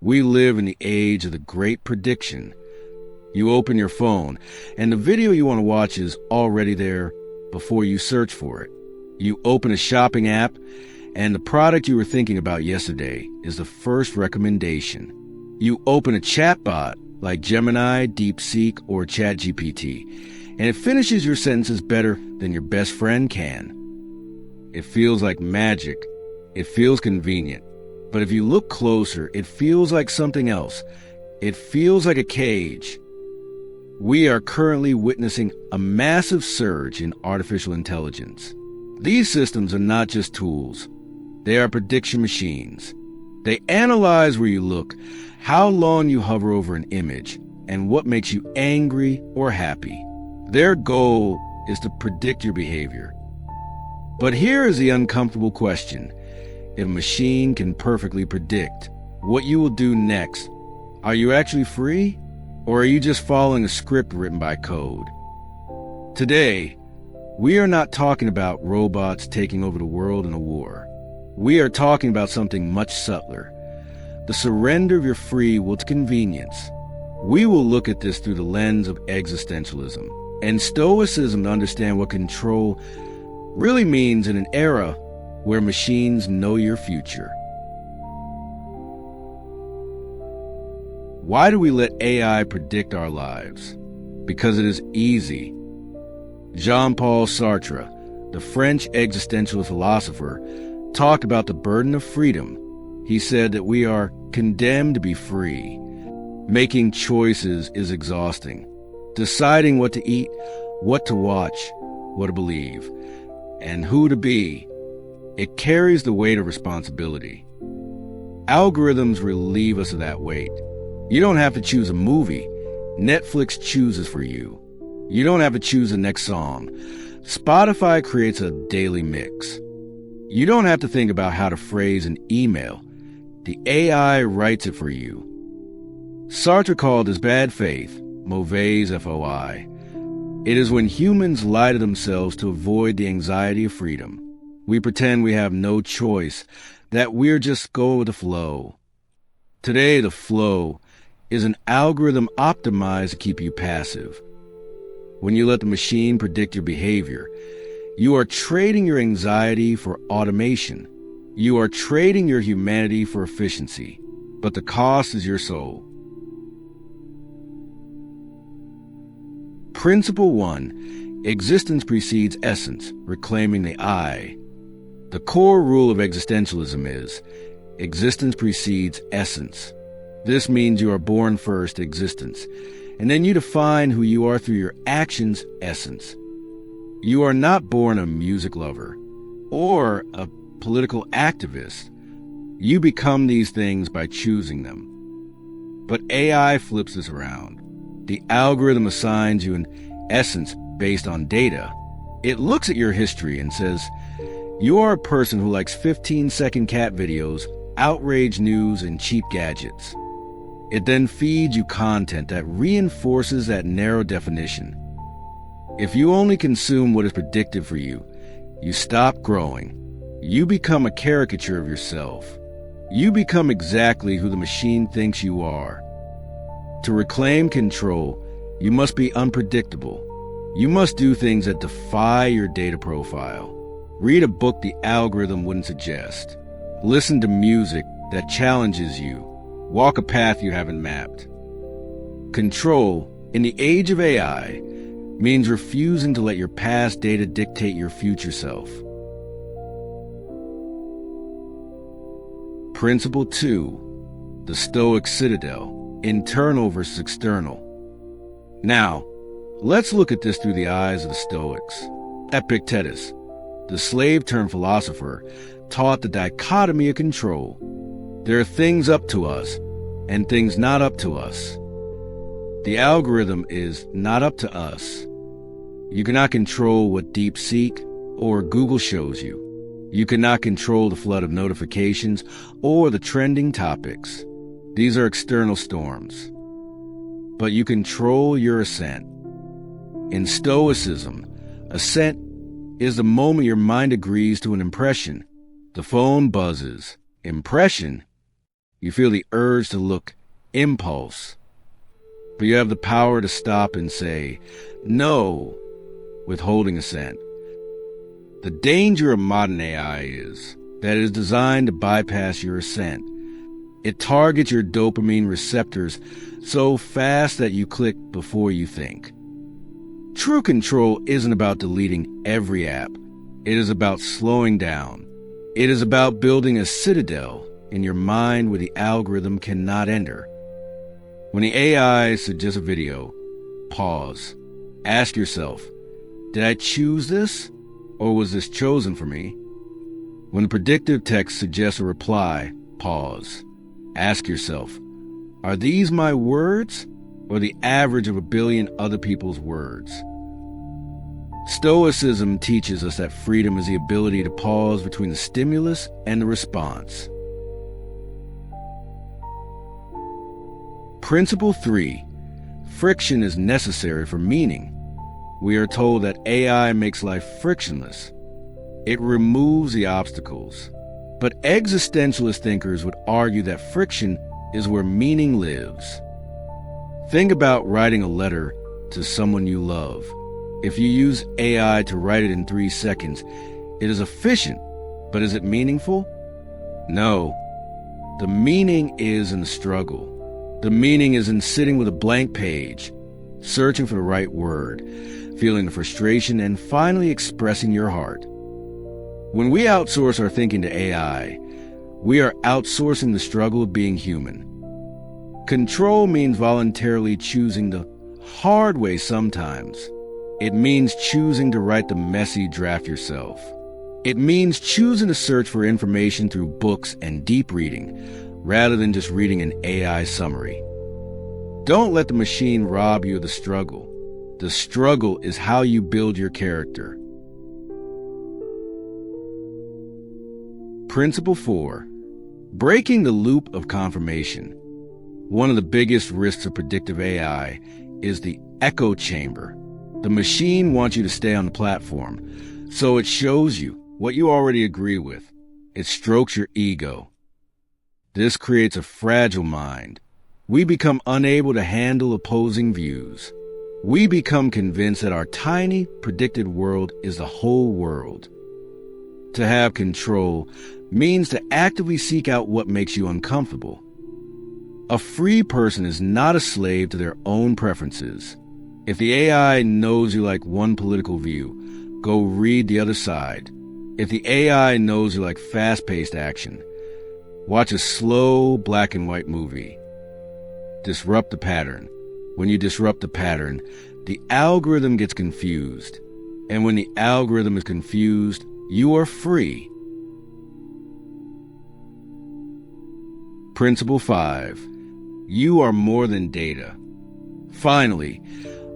We live in the age of the great prediction. You open your phone, and the video you want to watch is already there before you search for it. You open a shopping app, and the product you were thinking about yesterday is the first recommendation. You open a chatbot like Gemini, DeepSeek, or ChatGPT, and it finishes your sentences better than your best friend can. It feels like magic. It feels convenient. But if you look closer, it feels like something else. It feels like a cage. We are currently witnessing a massive surge in artificial intelligence. These systems are not just tools. They are prediction machines. They analyze where you look, how long you hover over an image, and what makes you angry or happy. Their goal is to predict your behavior. But here is the uncomfortable question. If a machine can perfectly predict what you will do next, are you actually free? Or are you just following a script written by code? Today, we are not talking about robots taking over the world in a war. We are talking about something much subtler. The surrender of your free will to convenience. We will look at this through the lens of existentialism and Stoicism to understand what control really means in an era where machines know your future. Why do we let AI predict our lives? Because it is easy. Jean-Paul Sartre, the French existentialist philosopher, talked about the burden of freedom. He said that we are condemned to be free. Making choices is exhausting. Deciding what to eat, what to watch, what to believe, and who to be, it carries the weight of responsibility. Algorithms relieve us of that weight. You don't have to choose a movie. Netflix chooses for you. You don't have to choose the next song. Spotify creates a daily mix. You don't have to think about how to phrase an email. The AI writes it for you. Sartre called this bad faith, mauvaise foi. It is when humans lie to themselves to avoid the anxiety of freedom. We pretend we have no choice, that we're just go with the flow. Today, the flow is an algorithm optimized to keep you passive. When you let the machine predict your behavior, you are trading your anxiety for automation. You are trading your humanity for efficiency, but the cost is your soul. Principle 1. Existence precedes essence, reclaiming the I. The core rule of existentialism is, existence precedes essence. This means you are born first, existence, and then you define who you are through your actions, essence. You are not born a music lover or a political activist. You become these things by choosing them. But AI flips this around. The algorithm assigns you an essence based on data. It looks at your history and says, you are a person who likes 15-second cat videos, outrage news, and cheap gadgets. It then feeds you content that reinforces that narrow definition. If you only consume what is predicted for you, you stop growing. You become a caricature of yourself. You become exactly who the machine thinks you are. To reclaim control, you must be unpredictable. You must do things that defy your data profile. Read a book the algorithm wouldn't suggest. Listen to music that challenges you. Walk a path you haven't mapped. Control, in the age of AI, means refusing to let your past data dictate your future self. Principle 2. The Stoic Citadel, internal versus external. Now, let's look at this through the eyes of the Stoics. Epictetus, the slave-turned-philosopher, taught the dichotomy of control. There are things up to us and things not up to us. The algorithm is not up to us. You cannot control what DeepSeek or Google shows you. You cannot control the flood of notifications or the trending topics. These are external storms. But you control your ascent. In Stoicism, ascent is the moment your mind agrees to an impression. The phone buzzes. Impression? You feel the urge to look, impulse. But you have the power to stop and say, no, withholding assent. The danger of modern AI is that it is designed to bypass your assent. It targets your dopamine receptors so fast that you click before you think. True control isn't about deleting every app. It is about slowing down. It is about building a citadel in your mind where the algorithm cannot enter. When the AI suggests a video, pause. Ask yourself, did I choose this, or was this chosen for me? When the predictive text suggests a reply, pause. Ask yourself, are these my words, or the average of a billion other people's words? Stoicism teaches us that freedom is the ability to pause between the stimulus and the response. Principle 3. Friction is necessary for meaning. We are told that AI makes life frictionless. It removes the obstacles. But existentialist thinkers would argue that friction is where meaning lives. Think about writing a letter to someone you love. If you use AI to write it in 3 seconds, it is efficient, but is it meaningful? No. The meaning is in the struggle. The meaning is in sitting with a blank page, searching for the right word, feeling the frustration, and finally expressing your heart. When we outsource our thinking to AI, we are outsourcing the struggle of being human. Control means voluntarily choosing the hard way sometimes. It means choosing to write the messy draft yourself. It means choosing to search for information through books and deep reading, rather than just reading an AI summary. Don't let the machine rob you of the struggle. The struggle is how you build your character. Principle 4. Breaking the loop of confirmation. One of the biggest risks of predictive AI is the echo chamber. The machine wants you to stay on the platform, so it shows you what you already agree with. It strokes your ego. This creates a fragile mind. We become unable to handle opposing views. We become convinced that our tiny, predicted world is the whole world. To have control means to actively seek out what makes you uncomfortable. A free person is not a slave to their own preferences. If the AI knows you like one political view, go read the other side. If the AI knows you like fast-paced action, watch a slow black and white movie. Disrupt the pattern. When you disrupt the pattern, the algorithm gets confused. And when the algorithm is confused, you are free. Principle 5. You are more than data. Finally,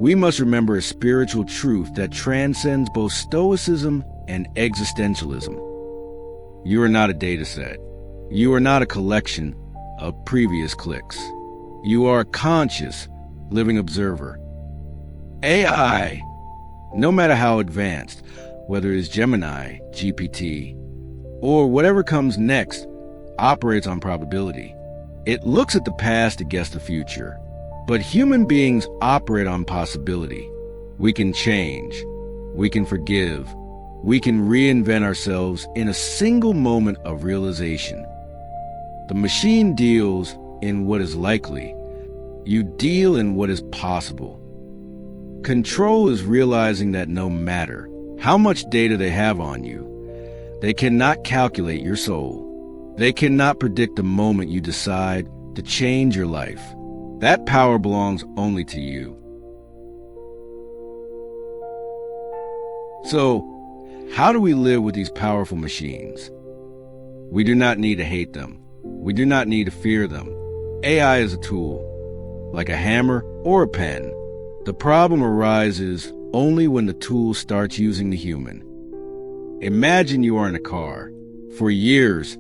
we must remember a spiritual truth that transcends both Stoicism and Existentialism. You are not a data set. You are not a collection of previous clicks. You are a conscious, living observer. AI, no matter how advanced, whether it's Gemini, GPT, or whatever comes next, operates on probability. It looks at the past to guess the future. But human beings operate on possibility. We can change. We can forgive. We can reinvent ourselves in a single moment of realization. The machine deals in what is likely. You deal in what is possible. Control is realizing that no matter how much data they have on you, they cannot calculate your soul. They cannot predict the moment you decide to change your life. That power belongs only to you. So, how do we live with these powerful machines? We do not need to hate them. We do not need to fear them. AI is a tool, like a hammer or a pen. The problem arises only when the tool starts using the human. Imagine you are in a car. For years,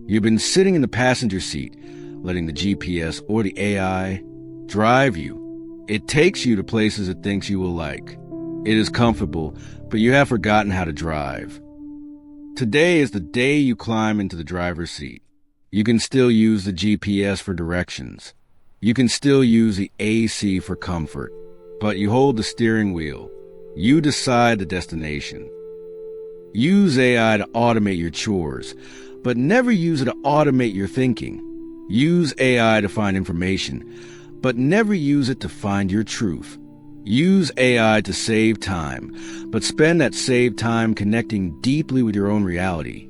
you've been sitting in the passenger seat, letting the GPS or the AI drive you. It takes you to places it thinks you will like. It is comfortable, but you have forgotten how to drive. Today is the day you climb into the driver's seat. You can still use the GPS for directions. You can still use the AC for comfort. But you hold the steering wheel. You decide the destination. Use AI to automate your chores, but never use it to automate your thinking. Use AI to find information, but never use it to find your truth. Use AI to save time, but spend that saved time connecting deeply with your own reality,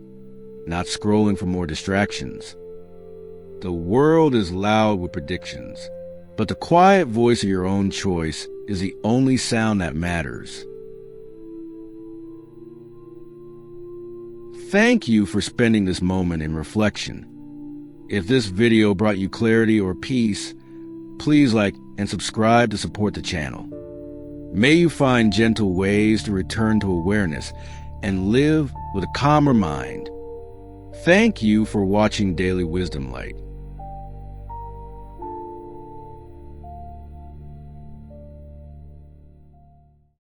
not scrolling for more distractions. The world is loud with predictions, but the quiet voice of your own choice is the only sound that matters. Thank you for spending this moment in reflection. If this video brought you clarity or peace, please like and subscribe to support the channel. May you find gentle ways to return to awareness and live with a calmer mind. Thank you for watching Daily Wisdom Light.